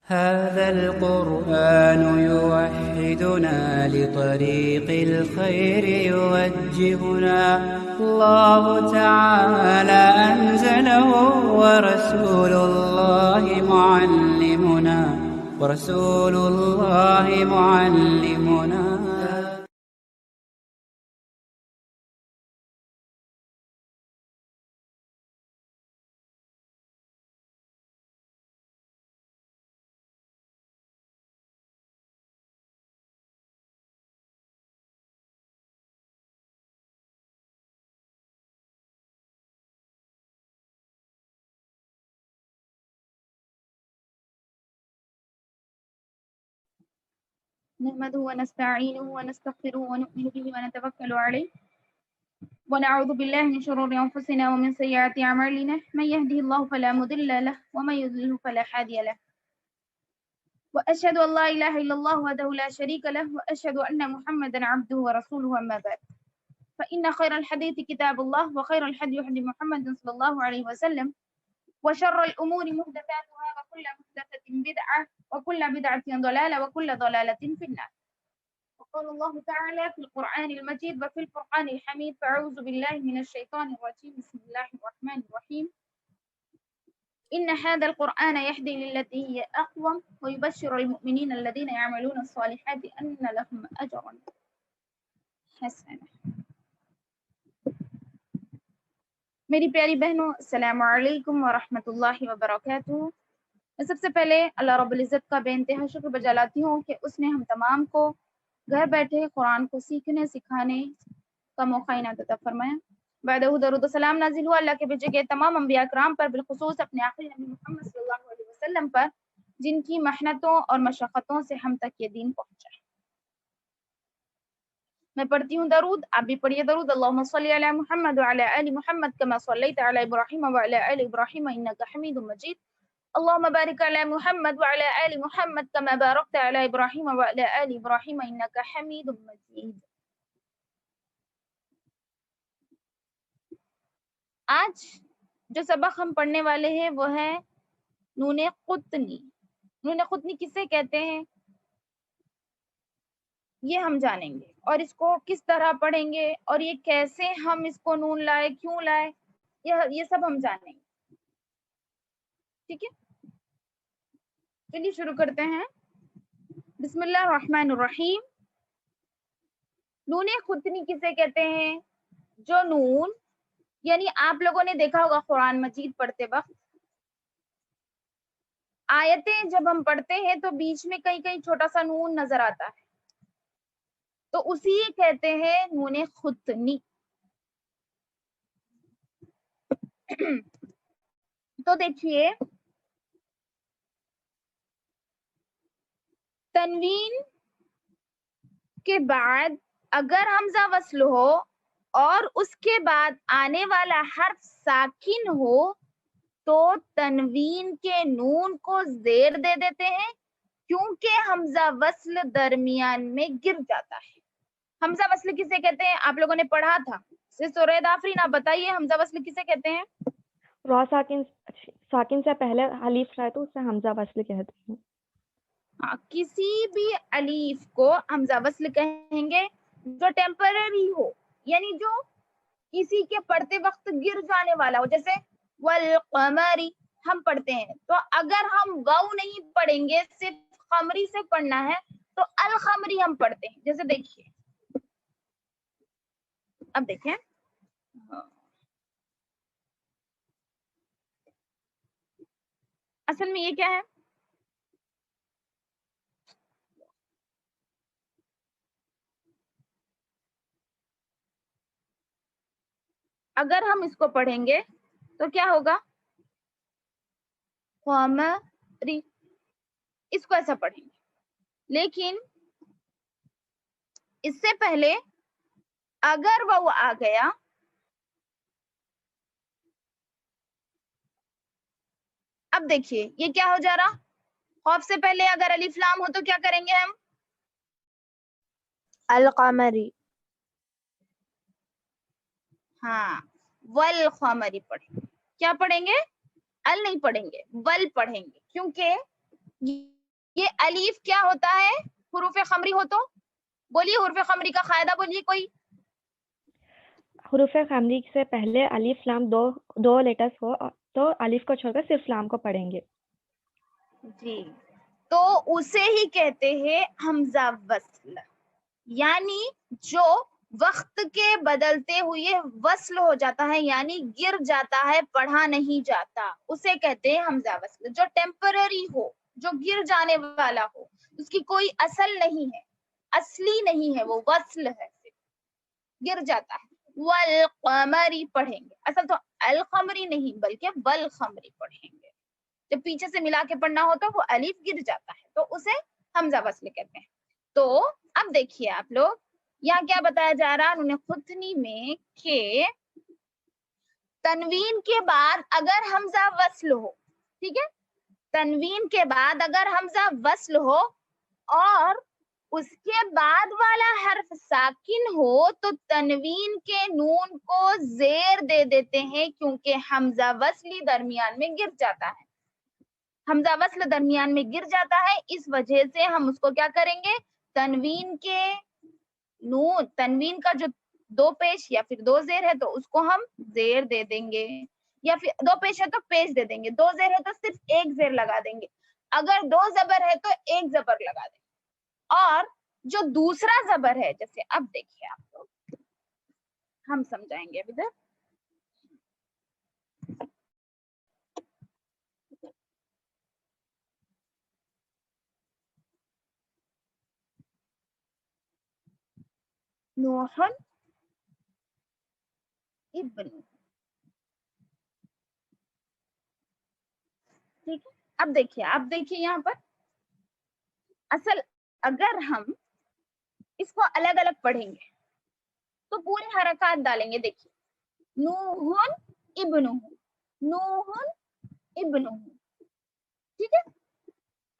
هذا القرآن يوحدنا لطريق الخير يوجهنا الله تعالى أنزله ورسول الله معلمنا. نحمده ونستعينه ونستغفره ونؤمن به ونتوكل عليه ونعوذ بالله من شرور أنفسنا ومن سيئات أعمالنا من يهده الله فلا مضل له ومن يضلل فلا هادي له وأشهد أن لا إله إلا الله وحده لا شريك له وأشهد أن محمدا عبده ورسوله أما بعد فإن خير الحديث كتاب الله وخير الهدي هدي محمد صلى الله عليه وسلم وشر الأمور محدثاتها وكل محدثة بدعة وكل بدعة ضلالة وكل ضلالة في النار. وقال الله تعالى في القرآن المجيد وفي الفرقان الحميد فأعوذ بالله من الشيطان الرجيم بسم الله الرحمن الرحيم إن هذا القرآن يهدي للتي هي أقوم ويبشر المؤمنين الذين يعملون الصالحات أن لهم أجرا حسنا. میری پیاری بہنوں السلام علیکم ورحمۃ اللہ وبرکاتہ. میں سب سے پہلے اللہ رب العزت کا بے انتہا شکر بجا لاتی ہوں کہ اس نے ہم تمام کو گھر بیٹھے قرآن کو سیکھنے سکھانے کا موقع عنایت عطا فرمایا. بعد درود و سلام نازل ہوا اللہ کے بھیجے گئے تمام انبیاء کرام پر، بالخصوص اپنے آخری نبی محمد صلی اللہ علیہ وسلم پر، جن کی محنتوں اور مشقتوں سے ہم تک یہ دین پہنچا ہے. میں پڑھتی ہوں درود، آپ بھی پڑھیے درود. اللہم صلی علی محمد وعلی آل محمد کما صلیت علی ابراہیم وعلی آل ابراہیم انک حمید مجید. اللہم بارک علی محمد وعلی آل محمد کما بارکت علی ابراہیم وعلی آل ابراہیم انک حمید مجید. آج جو سبق ہم پڑھنے والے ہیں وہ ہے نون قطنی. نون قطنی کسے کہتے ہیں یہ ہم جانیں گے، اور اس کو کس طرح پڑھیں گے، اور یہ کیسے ہم اس کو نون لائے، کیوں لائے، یہ سب ہم جانیں گے. ٹھیک ہے، چلیے شروع کرتے ہیں. بسم اللہ الرحمن الرحیم. نون قطنی کسے کہتے ہیں؟ جو نون، یعنی آپ لوگوں نے دیکھا ہوگا قرآن مجید پڑھتے وقت آیتیں جب ہم پڑھتے ہیں تو بیچ میں کہیں کہیں چھوٹا سا نون نظر آتا ہے، تو اسی کہتے ہیں نون قطنی. تو دیکھیے، تنوین کے بعد اگر حمزہ وصل ہو اور اس کے بعد آنے والا حرف ساکن ہو تو تنوین کے نون کو زیر دے دیتے ہیں، کیونکہ حمزہ وصل درمیان میں گر جاتا ہے. حمزہ وصل کسے کہتے ہیں؟ آپ لوگوں نے پڑھا تھا. سورید آفرین آپ بتائیے حمزہ وصل کسے کہتے ہیں؟ را ساکن سے پہلے الف رہے تو اسے حمزہ وصل کہتے ہیں. کسی بھی الف کو حمزہ وصل کہیں گے جو ٹیمپرری ہو، یعنی جو کسی کے پڑھتے وقت گر جانے والا ہو. جیسے والقمری ہم پڑھتے ہیں، تو اگر ہم واو نہیں پڑھیں گے، صرف قمری سے پڑھنا ہے تو القمری ہم پڑھتے ہیں. جیسے دیکھیے، اب دیکھیں، اصل میں یہ کیا ہے؟ اگر ہم اس کو پڑھیں گے تو کیا ہوگا؟ قمری، اس کو ایسا پڑھیں گے. لیکن اس سے پہلے اگر وہ آ گیا، اب دیکھیے یہ کیا ہو جا رہا؟ خوف سے پہلے اگر الف لام ہو تو کیا کریں گے ہم؟ القمری. ہاں، والقمری پڑھیں گے. کیا پڑھیں گے؟ ال نہیں پڑھیں گے، ول پڑھیں گے، کیونکہ یہ الف کیا ہوتا ہے؟ حروف خمری ہو تو بولیے حروف خمری کا قاعدہ بولیے کوئی. حروف خمری سے پہلے الف لام دو لیٹرز ہو تو الف کو چھوڑ کر صرف لام کو پڑھیں گے. جی تو اسے ہی کہتے ہیں حمزہ وصل، یعنی جو وقت کے بدلتے ہوئے وصل ہو جاتا ہے، یعنی گر جاتا ہے، پڑھا نہیں جاتا، اسے کہتے ہیں حمزہ وصل. جو ٹیمپرری ہو، جو گر جانے والا ہو، اس کی کوئی اصل نہیں ہے، اصلی نہیں ہے، وہ وصل ہے، گر جاتا ہے. والقمری پڑھیں گے، اصل تو القمری نہیں بلکہ والخمری پڑھیں گے. جب پیچھے سے ملا کے پڑھنا ہوتا ہے وہ الف گر جاتا ہے تو اسے حمزہ وصل کہتے ہیں. تو اب دیکھیے آپ لوگ یہاں کیا بتایا جا رہا ہے انہوں نے خطنی میں کہ تنوین کے بعد اگر حمزہ وصل ہو، ٹھیک ہے، تنوین کے بعد اگر حمزہ وصل ہو اور اس کے بعد والا حرف ساکن ہو تو تنوین کے نون کو زیر دے دیتے ہیں، کیونکہ حمزہ وصلی درمیان میں گر جاتا ہے. حمزہ وصل درمیان میں گر جاتا ہے، اس وجہ سے ہم اس کو کیا کریں گے، تنوین کے نون، تنوین کا جو دو پیش یا پھر دو زیر ہے تو اس کو ہم زیر دے دیں گے، یا پھر دو پیش ہے تو پیش دے دیں گے، دو زیر ہے تو صرف ایک زیر لگا دیں گے، اگر دو زبر ہے تو ایک زبر لگا دیں گے. اور جو دوسرا زبر ہے، جیسے اب دیکھیے آپ لوگ ہم سمجھائیں گے ادھر. نوح ابن، ٹھیک ہے. اب دیکھیے یہاں پر اصل اگر ہم اس کو الگ الگ پڑھیں گے تو پوری حرکات ڈالیں گے. دیکھیے نوح ابن، نوح ابن، ٹھیک ہے.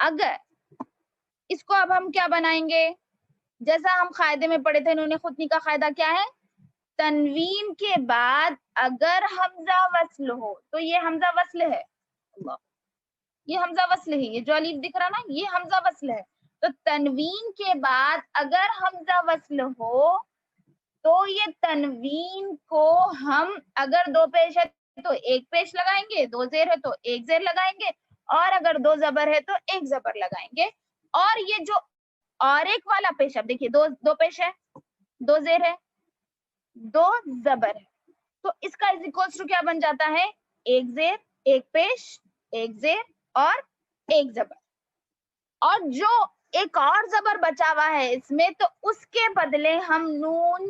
اگر اس کو اب ہم کیا بنائیں گے، جیسا ہم قاعدے میں پڑھے تھے، انہوں نے خطنی کا قاعدہ کیا ہے، تنوین کے بعد اگر حمزہ وصل ہو تو یہ حمزہ وصل ہے، یہ حمزہ وصل ہے، یہ جو الف دکھ رہا نا یہ حمزہ وصل ہے. تو تنوین کے بعد اگر حمزہ وصل ہو تو یہ تنوین کو ہم اگر دو پیش ہے تو ایک پیش لگائیں گے، دو زیر ہے تو ایک زیر لگائیں گے، اور اگر دو زبر ہے تو ایک زبر لگائیں گے. اور یہ جو اور ایک والا پیش، اب دیکھیے دو پیش ہے، دو زیر ہے، دو زبر ہے، تو اس کا کیا بن جاتا ہے، ایک زیر، ایک پیش، ایک زیر اور ایک زبر. اور جو ایک اور زبر بچا ہوا ہے اس میں تو اس کے بدلے ہم نون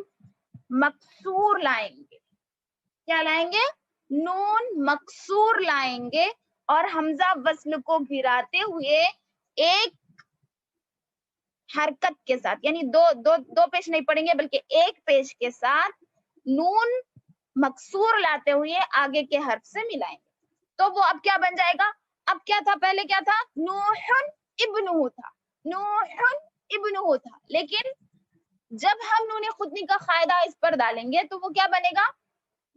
مکسور لائیں گے. کیا لائیں گے، نون مکسور لائیں گے، اور حمزہ وصل کو گراتے ہوئے ایک حرکت کے ساتھ، یعنی دو پیش نہیں پڑیں گے بلکہ ایک پیش کے ساتھ نون مکسور لاتے ہوئے آگے کے حرف سے ملائیں گے. تو وہ اب کیا بن جائے گا، اب کیا تھا، پہلے کیا تھا، نوح ابنہ تھا، نوح ابنہ تھا، لیکن جب ہم نون خطنی کا قاعدہ اس پر ڈالیں گے تو وہ کیا بنے گا،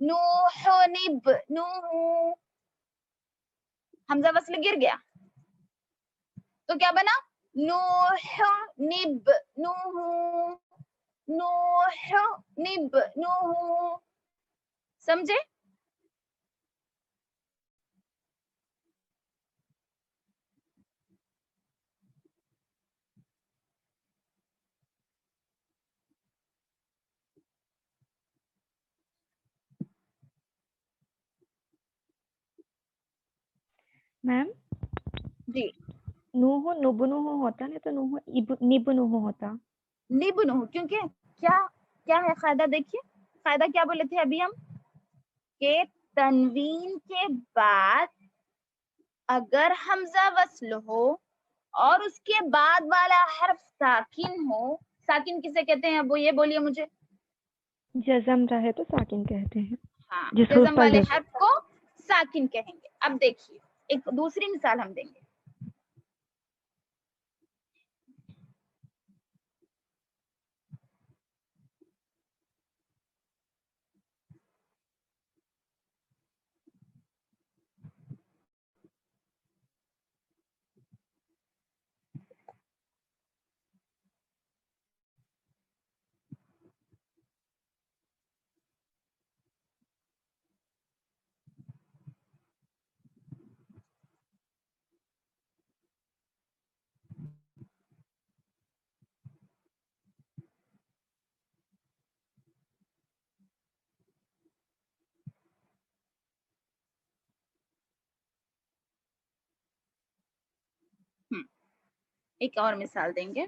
نوح نب، نوح، حمزہ وصل گر گیا تو کیا بنا، نوح نب، نوح، نوح نب، نوح. سمجھے؟ میم جی نوح نبنہ ہوتا نا تو نوح نبنہ ہوتا. نبنہ، کیونکہ کیا ہے قاعدہ، دیکھیے قاعدہ کیا بولے تھے ابھی ہم، کہ تنوین کے بعد اگر حمزہ وصل ہو اور اس کے بعد والا حرف ساکن ہو، ساکن کسے کہتے ہیں، اب وہ یہ بولیے مجھے. جزم رہے تو ساکن کہتے ہیں. ہاں، جس حروف جزم پر والے حرف کو ساکن کہیں گے. اب دیکھیے ایک دوسری مثال ہم دیں گے. ایک اور مثال دیں گے.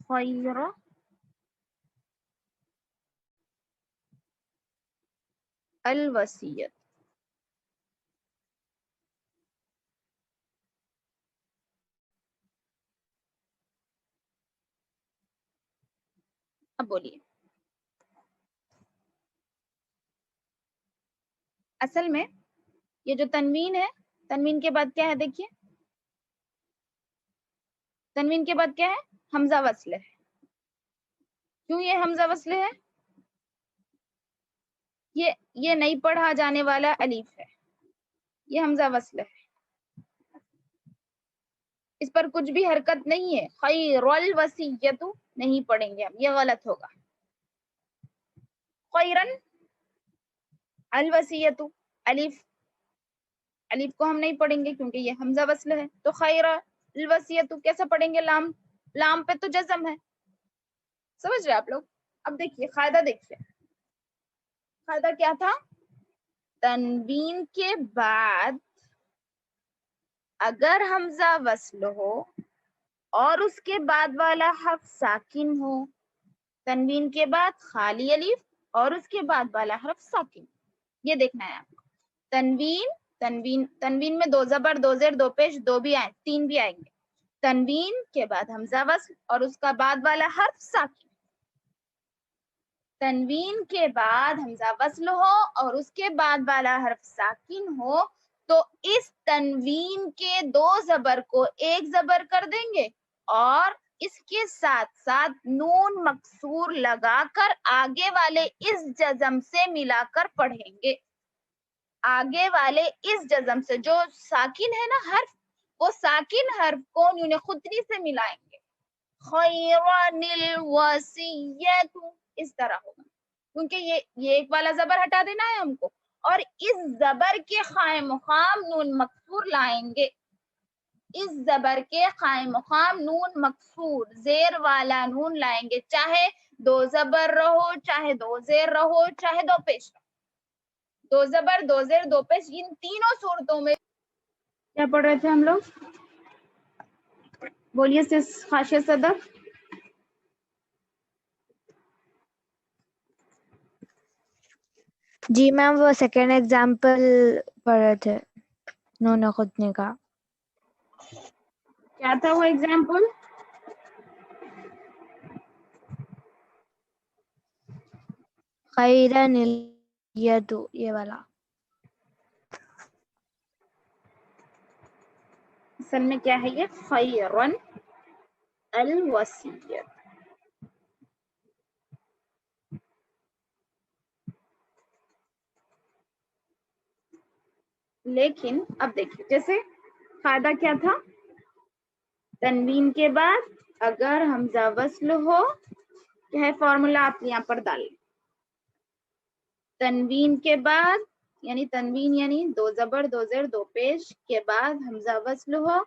خیر الوصیت. اب بولیے. اصل میں یہ جو تنوین ہے، تنوین کے بعد کیا ہے دیکھیے، تنوین کے بعد کیا ہے؟ حمزہ وصل ہے. کیوں یہ حمزہ وصل ہے؟ یہ نہیں پڑھا جانے والا الف ہے، یہ حمزہ وصل ہے، اس پر کچھ بھی حرکت نہیں ہے. خیر الوصیت نہیں پڑھیں گے ہم، یہ غلط ہوگا. خیرن الوصیت، الف کو ہم نہیں پڑھیں گے کیونکہ یہ حمزہ وصل ہے. تو خیر الوصیت کیسے پڑھیں گے؟ لام پہ تو جزم ہے. سمجھ رہے آپ لوگ؟ اب دیکھیے قاعدہ، دیکھیے قاعدہ کیا تھا؟ تنوین کے بعد اگر حمزہ وصل ہو اور اس کے بعد والا حرف ساکن ہو، تنوین کے بعد خالی الف اور اس کے بعد والا حرف ساکن، یہ دیکھنا ہے آپ کو. تنوین میں 2 زبر 2 زیر 2 پیش 2 بھی آئیں، 3 بھی آئیں گے. تنوین کے بعد حمزہ وصل اور اس کا بعد والا حرف ساکن. تنوین کے بعد حمزہ وصل ہو اور اس کے بعد والا حرف ساکن ہو تو اس تنوین کے 2 زبر کو 1 زبر کر دیں گے اور اس کے ساتھ ساتھ نون مکسور لگا کر آگے والے اس جزم سے ملا کر پڑھیں گے. آگے والے اس جزم سے جو ساکن ہے نا حرف، وہ ساکن حرف کو نون خطنی سے ملائیں گے. خیران الوصیت اس طرح ہوگا، کیونکہ یہ ایک والا زبر ہٹا دینا ہے ہم کو، اور اس زبر کے قائم مقام نون مکسور لائیں گے. اس زبر کے قائم مقام نون مکسور زیر والا نون لائیں گے، چاہے 2 زبر رہو، چاہے 2 زیر رہو، چاہے 2 پیش رہو. 2 زبر 2 زیر 2 پیش، ان تینوں صورتوں میں کیا پڑھ رہے تھے ہم لوگ؟ بولیے خاشیہ صدف. جی میم وہ سیکنڈ ایگزامپل پڑھ رہے تھے نون خطنے کا. کیا تھا وہ ایگزامپل؟ خیرن الوصیت، یہ والا. اصل میں کیا ہے یہ؟ خیرن الوصیت. لیکن اب دیکھیے، جیسے قاعدہ کیا تھا؟ تنوین کے بعد اگر حمزہ وصل ہو، کیا ہے فارمولا آپ یہاں پر ڈالیں. تنوین کے بعد تنوین یعنی 2 زبر 2 زیر 2 پیش کے بعد حمزہ وصل ہو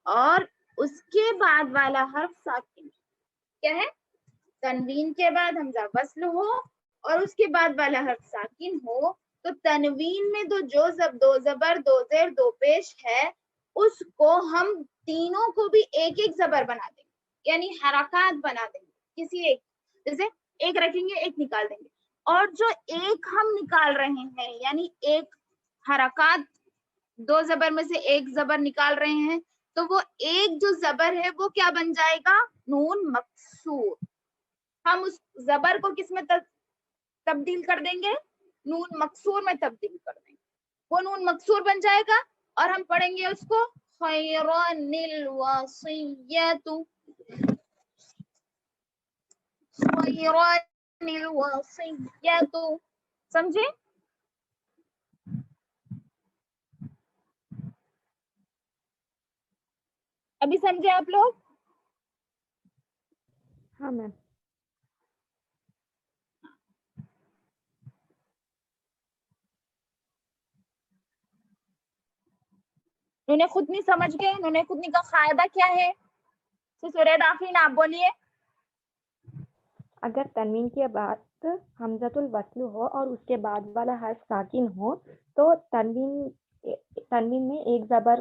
اور اس کے بعد والا حرف ساکن. کیا ہے؟ تنوین کے بعد حمزہ وصل ہو اور اس کے بعد والا حرف ساکن ہو تو تنوین میں 2 زبر 2 زیر 2 پیش ہے، اس کو ہم تینوں کو بھی ایک ایک زبر بنا دیں گے، یعنی حرکات بنا دیں گے. کسی ایک، جیسے ایک رکھیں گے ایک نکال دیں گے، اور جو ایک ہم نکال رہے ہیں یعنی ایک حرکات 2 زبر میں سے ایک زبر نکال رہے ہیں تو وہ ایک جو زبر ہے وہ کیا بن جائے گا؟ نون مکسور. ہم اس زبر کو کس میں تبدیل کر دیں گے؟ نون مکسور میں تبدیل کر دیں گے. وہ نون مکسور بن جائے گا اور ہم پڑھیں گے اس کو خیران الوصیت. خیران الوصیت. سمجھے؟ ابھی سمجھے آپ لوگ؟ ہاں میم. انہوں نے خود نہیں سمجھ گئے؟ انہوں نے خود نہیں کا قاعدہ کیا ہے؟ سورہ داخلین آپ بولیے. اگر وقت حمزۃ الوصل ہو اور اس کے بعد والا حرف ساکن ہو تو تنوین میں ایک زبر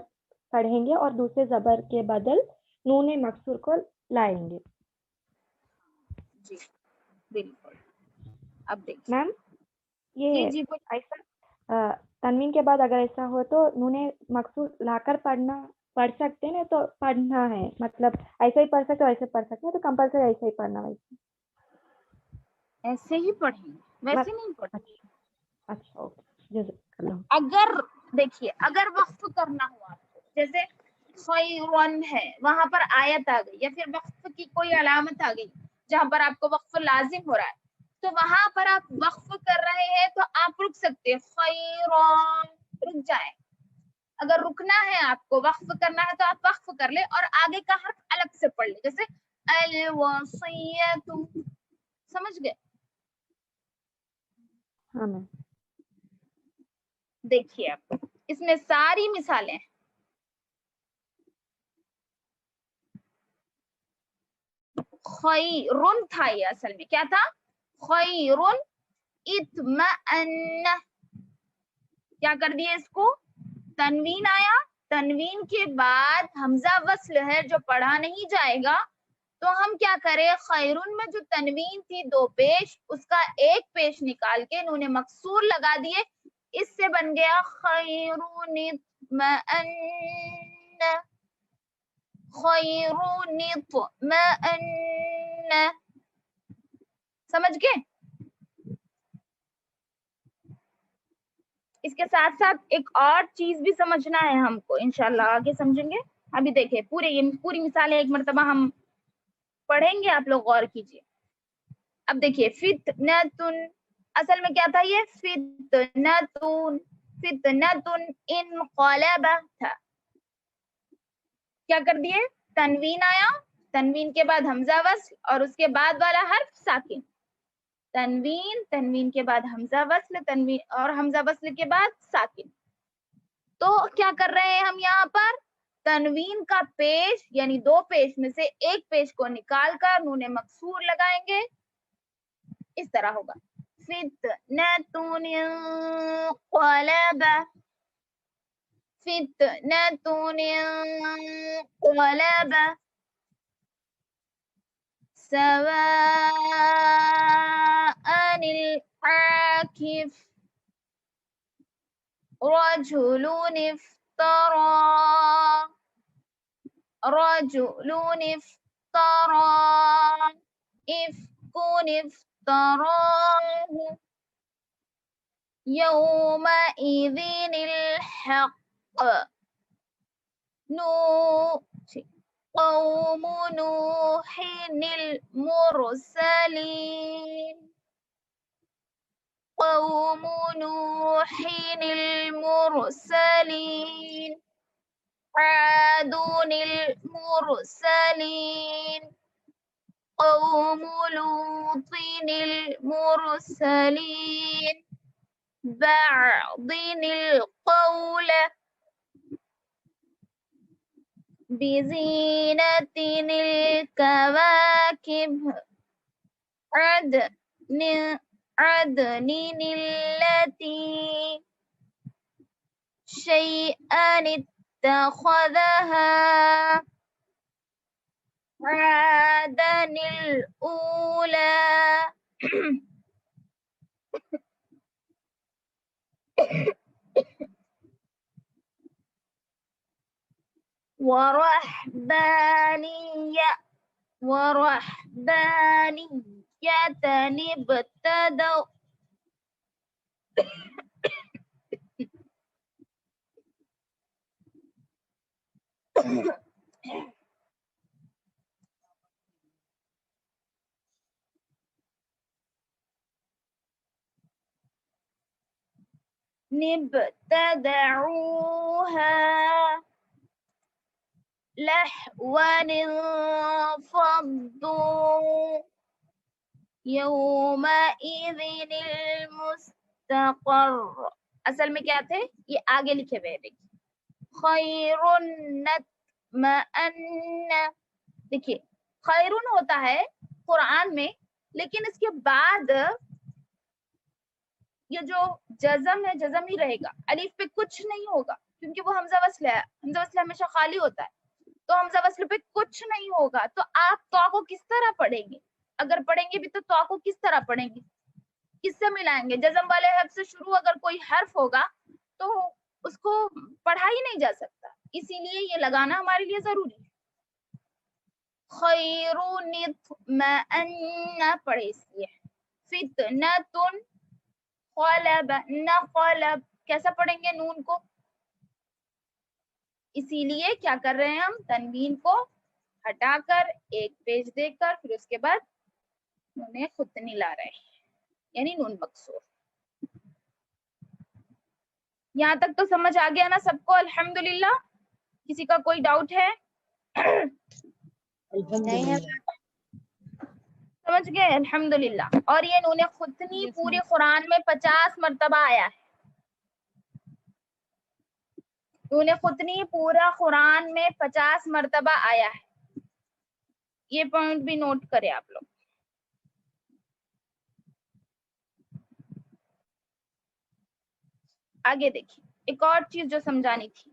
پڑھیں گے اور دوسرے زبر کے بدل نون مکسور کو لائیں گے. جی بالکل. اب دیکھیے میم جی یہ جی بولیے. ایسا تنوین کے بعد اگر ایسا ہو تو نون مکسور لا کر پڑھ سکتے ہیں تو پڑھنا ہے مطلب ایسا ہی پڑھ سکتے ویسے پڑھ سکتے ہیں تو کمپلسری ایسا ہی پڑھنا ویسے. ایسے ہی پڑھیں ویسے نہیں پڑھیں. اچھا اوکے جزاک اللہ. اگر دیکھیے اگر وقف کرنا ہو آپ کو جیسے خیرن ہے وہاں پر آیت آ گئی یا پھر وقف کی کوئی علامت آ گئی جہاں پر آپ کو وقف لازم ہو رہا ہے تو وہاں پر آپ وقف کر رہے ہیں تو آپ رک سکتے ہیں. خیرن رک جائیں. اگر رکنا ہے آپ کو وقف کرنا ہے تو آپ وقف کر لیں اور آگے کا حرف الگ سے پڑھ لیں جیسے الوصیۃ. سمجھ گئے؟ ہاں میم. دیکھیے آپ اس میں ساری مثالیں ہیں. خیرن تھا یہ اصل میں کیا تھا؟ خیرن اطمأن. کیا کر دیا اس کو؟ تنوین آیا. تنوین کے بعد حمزہ وصل ہے جو پڑھا نہیں جائے گا تو ہم کیا کریں خیرن میں جو تنوین تھی دو پیش اس کا ایک پیش نکال کے نون مکسور لگا دیے. اس سے بن گیا خیرن اطمأن. خیرن اطمأن. سمجھ گئے؟ اس کے ساتھ ساتھ ایک اور چیز بھی سمجھنا ہے ہم کو انشاءاللہ آگے سمجھیں گے. ابھی دیکھیں پوری مثالیں ایک مرتبہ ہم پڑھیں گے آپ لوگ غور کیجیے. اب دیکھیے فتنتن اصل میں کیا تھا یہ فتنتن. فتنتن انقلب تھا. کیا کر دیے تنوین آیا. تنوین کے بعد حمزہ وصل اور اس کے بعد والا حرف ساکن. تنوین کے بعد حمزہ وصل تنوین اور حمزہ وصل کے بعد ساکن. تو کیا کر رہے ہیں ہم یہاں پر تنوین کا پیش یعنی دو پیش میں سے ایک پیش کو نکال کر نون مکسور لگائیں گے. اس طرح ہوگا فتنۃ انقلب. فتنۃ انقلب. سواء العاكف. رجل افترى. رجل افترى. إفك افتراه. يومئذ الحق. قوم نوح المرسلين. قوم نوح المرسلين. عاد المرسلين. قوم لوط المرسلين. بعض القول. بزينة الكواكب. عدن التي شيئا اتخذها. عادن الأولى. ورهبانية ابتدوا. ابتدعوها لهوا انفضوا. يومئذ المستقر. اصل میں کیا تھے یہ آگے لکھے ہوئے دیکھیے خیرن اطمأن. دیکھیے خیرن ہوتا ہے قرآن میں لیکن اس کے بعد یہ جو جزم ہے جزم ہی رہے گا, الف پہ کچھ نہیں ہوگا کیونکہ وہ حمزہ وصل ہے, حمزہ وصل ہمیشہ خالی ہوتا ہے, تو حمزہ وصل پہ کچھ نہیں ہوگا. تو آپ تو کو کس طرح پڑھیں گے؟ اگر پڑھیں گے بھی تو کو کس طرح پڑھیں گے, کس سے ملائیں گے؟ جزم والے حرف سے شروع اگر کوئی حرف ہوگا تو اس کو پڑھا ہی نہیں جا سکتا, اسی لیے یہ لگانا ہمارے لیے ضروری ہے. خیرون پڑھے اس لیے. فتنتن قلب نقلب کیسا پڑھیں گے نون کو؟ اسی لیے کیا کر رہے ہیں ہم؟ تنوین کو ہٹا کر ایک پیج دے کر پھر اس کے بعد نون خطنی لا رہے ہیں, یعنی نون مکسور. یہاں تک تو سمجھ آ گیا نا سب کو الحمدللہ؟ کسی کا کوئی ڈاؤٹ ہے؟ سمجھ گئے الحمدللہ. اور یہ نون خطنی پورے قرآن میں 50 مرتبہ آیا ہے. نون خطنی پورا قرآن میں 50 مرتبہ آیا ہے. یہ پوائنٹ بھی نوٹ کریں آپ لوگ. آگے دیکھیں ایک اور چیز جو سمجھانی تھی.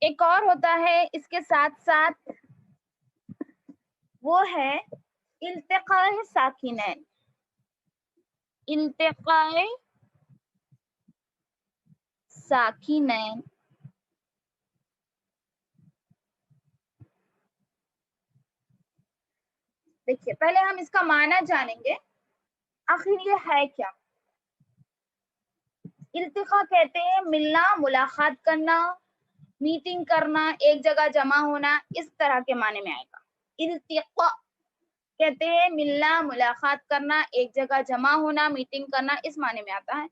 ایک اور ہوتا ہے اس کے ساتھ ساتھ, وہ ہے التقاء ساکنین. التقاء ساکنین دیکھیے پہلے ہم اس کا معنی جانیں گے آخر یہ ہے کیا. التقاء کہتے ہیں ملنا, ملاقات کرنا, میٹنگ کرنا, ایک جگہ جمع ہونا, اس طرح کے معنی میں آئے گا. التقاء کہتے ہیں ملنا, ملاقات کرنا, ایک جگہ جمع ہونا, میٹنگ کرنا, اس معنی میں آتا ہے.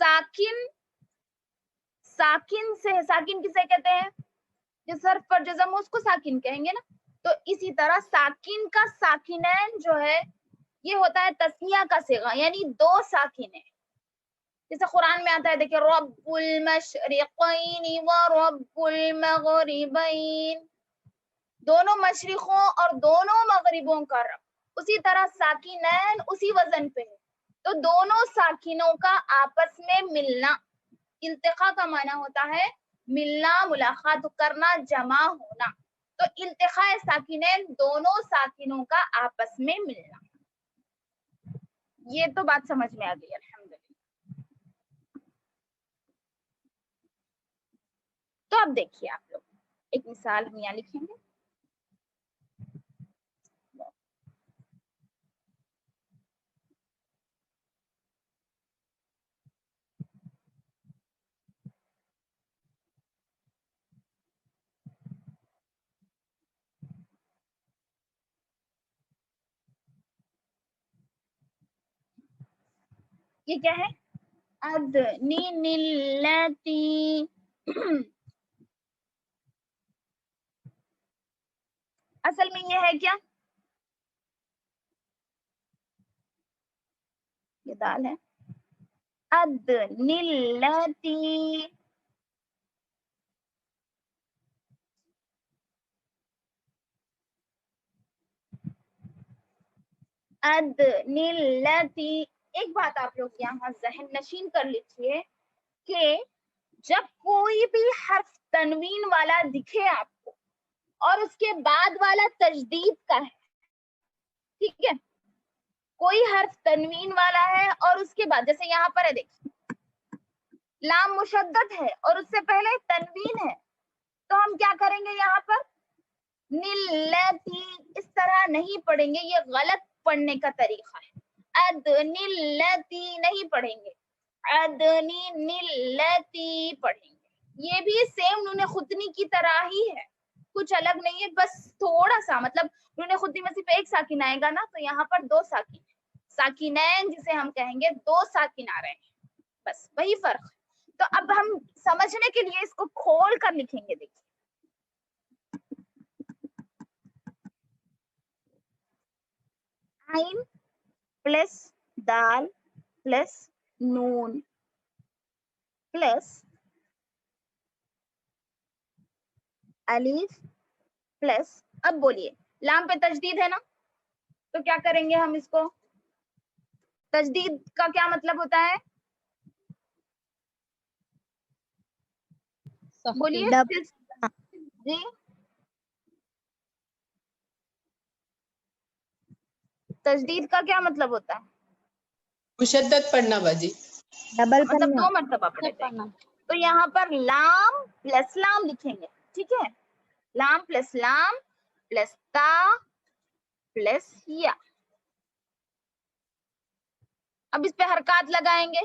ساکن, ساکن سے, ساکن کسے کہتے ہیں؟ جس حرف پر جزم ہو اس کو ساکن کہیں گے نا. تو اسی طرح ساکن کا ساکنین جو ہے یہ ہوتا ہے تسنیہ کا صیغہ, یعنی دو ساکن ہیں. جیسے قرآن میں آتا ہے دیکھیں رب المشرقین و رب المغربین, دونوں مشرقوں اور دونوں مغربوں کا رب. اسی طرح ساکنین اسی وزن پہ ہے, تو دونوں ساکنوں کا آپس میں ملنا. التقاء کا معنی ہوتا ہے ملنا, ملاقات کرنا, جمع ہونا. تو التقاء ساکنین دونوں ساکنوں کا آپس میں ملنا. یہ تو بات سمجھ میں آ گئی الحمدللہ. تو اب دیکھیے آپ لوگ ایک مثال ہم یہاں لکھیں گے. یہ کیا ہے؟ ادنین اللاتی, اصل میں یہ ہے کیا؟ یہ دال ہے. ادنین اللاتی, ادنین اللاتی. ایک بات آپ لوگ یہاں ذہن نشین کر لیجیے کہ جب کوئی بھی حرف تنوین والا دکھے آپ کو اور اس کے بعد والا تجدید کا ہے, ٹھیک ہے, کوئی حرف تنوین والا ہے اور اس کے بعد جیسے یہاں پر ہے دیکھیں لام مشدد ہے اور اس سے پہلے تنوین ہے, تو ہم کیا کریں گے یہاں پر؟ نلتی, اس طرح نہیں پڑھیں گے, یہ غلط پڑھنے کا طریقہ ہے. ادنلتی نہیں پڑھیں گے, ادنلتی پڑھیں گے. یہ بھی سیم نون خطنی کی طرح ہی ہے, کچھ الگ نہیں ہے, بس تھوڑا سا مطلب نون خطنی میں صرف ایک ساکن آئے گا نا, تو یہاں پر دو ساکن, ساکنین جسے ہم کہیں گے, دو ساکن آ رہے ہیں, بس وہی فرق ہے. تو اب ہم سمجھنے کے لیے اس کو کھول کر لکھیں گے. دیکھیے عین پلس دال پلس نون پلس الف پلس, اب بولیے لام پہ تجدید ہے نا, تو کیا کریں گے ہم اس کو, تجدید کا کیا مطلب ہوتا ہے, بولیے جی, تجدید کا کیا مطلب ہوتا ہے, مشدد پڑھنا باجی, ڈبل مطلب پڑھنا. 2 مرتبہ پڑھے تھے. تو یہاں پر لام پلس لام لکھیں گے, ٹھیک ہے, لام پلس تا پلس یا. اب اس پہ حرکات لگائیں گے,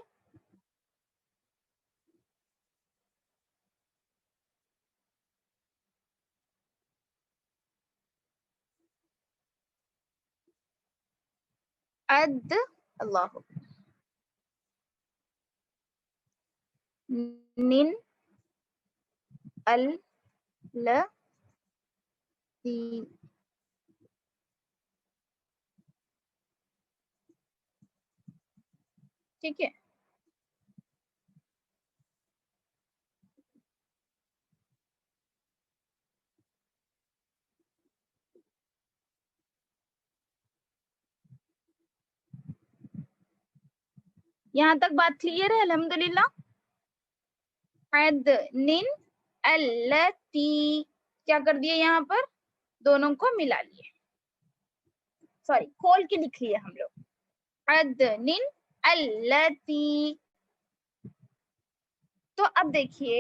اد اللہ, نن ال ل تی, ٹھیک ہے. یہاں تک بات کلیئر ہے الحمدللہ. نن التی, کیا کر دیے یہاں پر, دونوں کو ملا لیے, سوری کھول کے لکھ لیے ہم لوگ, نن التی. تو اب دیکھیے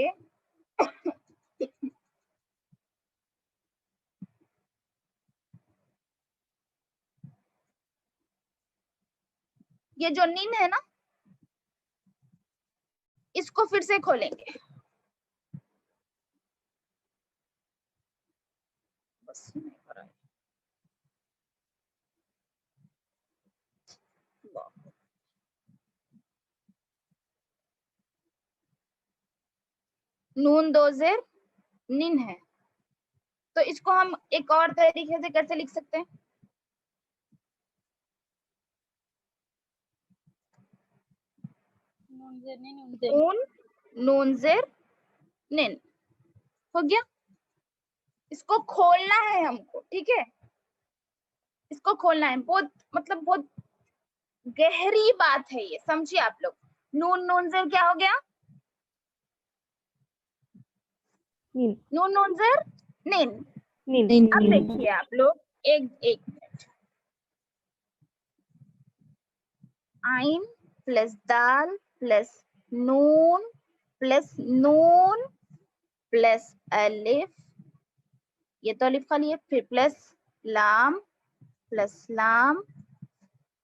یہ جو نن ہے نا, اس کو پھر سے کھولیں گے, بس نہیں ہو رہا ہے. نون دو زیر نن ہے, تو اس کو ہم ایک اور طریقے سے کیسے لکھ سکتے ہیں, نون زیر نن ہو گیا. اس کو کھولنا ہے ہم کو, ٹھیک ہے, اس کو کھولنا ہے, بہت مطلب بہت گہری بات ہے یہ, سمجھیے آپ لوگ. نون زیر کیا ہو گیا, نون زیر نن. اب دیکھیے آپ لوگ ایک منٹ, آئن پلس دال پلس نون پلس نون پلس الف, یہ تو الف خالی ہے, پھر پلس لام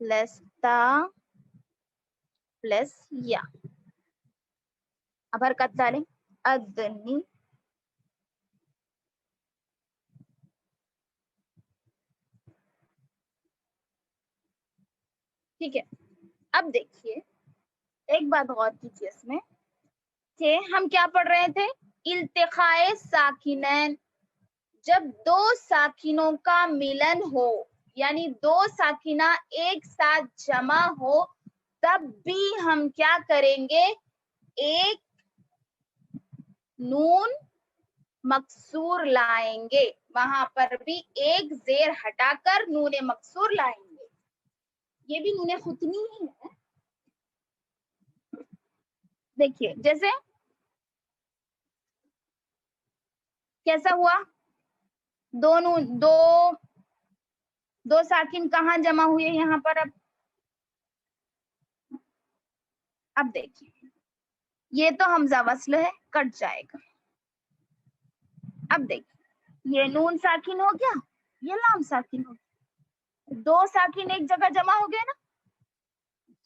پلس تا پلس یا. اب حرکت ڈالیں, ادنی ٹھیک ہے. اب دیکھیے ایک بات غور کیجیے اس میں, کہ ہم کیا پڑھ رہے تھے, التقاء ساکنین. جب دو ساکنوں کا ملن ہو, یعنی دو ساکنہ ایک ساتھ جمع ہو, تب بھی ہم کیا کریں گے, ایک نون مکسور لائیں گے, وہاں پر بھی ایک زیر ہٹا کر نون مکسور لائیں گے. یہ بھی نون ختمی ہی ہے. دیکھیے جیسے کیسا ہوا, دو ساکن کہاں جمع ہوئے یہاں پر. اب دیکھیے یہ تو حمزہ وصل ہے, کٹ جائے گا. اب دیکھیے یہ نون ساکن ہو گیا, یہ لام ساکن ہو گیا, دو ساکن ایک جگہ جمع ہو گئے نا.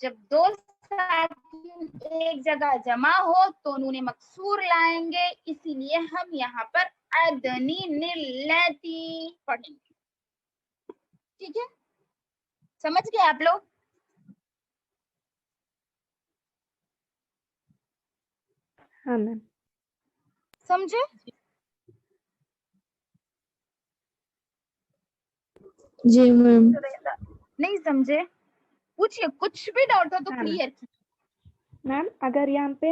جب دو ساکن ایک جگہ جمع ہو تو نون مکسور لائیں گے, اسی لیے ہم یہاں پر ادنی نلتی پڑھیں گے. ٹھیک ہے, سمجھ گئے آپ لوگ. ہاں میم. سمجھے, جی میم. نہیں سمجھے, پوچھیے کچھ بھی ڈاؤٹ ہو تو ہاں کلیئر. میم اگر یہاں پہ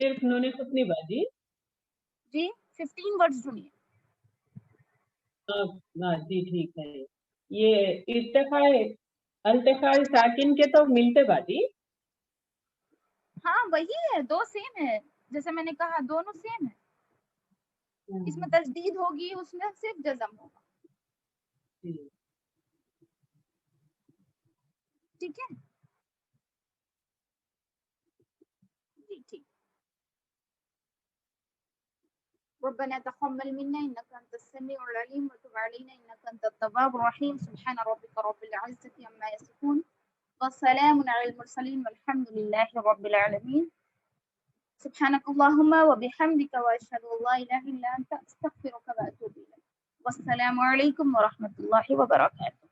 صرف نون کتنی بازی؟ جی 15 ورڈز ڈھونڈیے. ہاں جی ٹھیک ہے. یہ التقاء ساکن کے تو ملتے بازی. ہاں وہی ہے, دو سیم ہے, جیسے میں نے کہا دونوں سیم ہے. اس میں تشدید ہوگی, اس میں صرف جزم ہوگا. ٹھیک ہے جی ٹھیک. ربنا تقبل منا انك انت السميع العليم وتب علينا انك انت التواب الرحيم. سبحان ربك رب العزة عما يصفون والسلام على المرسلين والحمد لله رب العالمين. سبحانك اللهم وبحمدك واشهد ان لا اله الا انت استغفرك واتوب اليك. والسلام عليكم ورحمة الله وبركاته.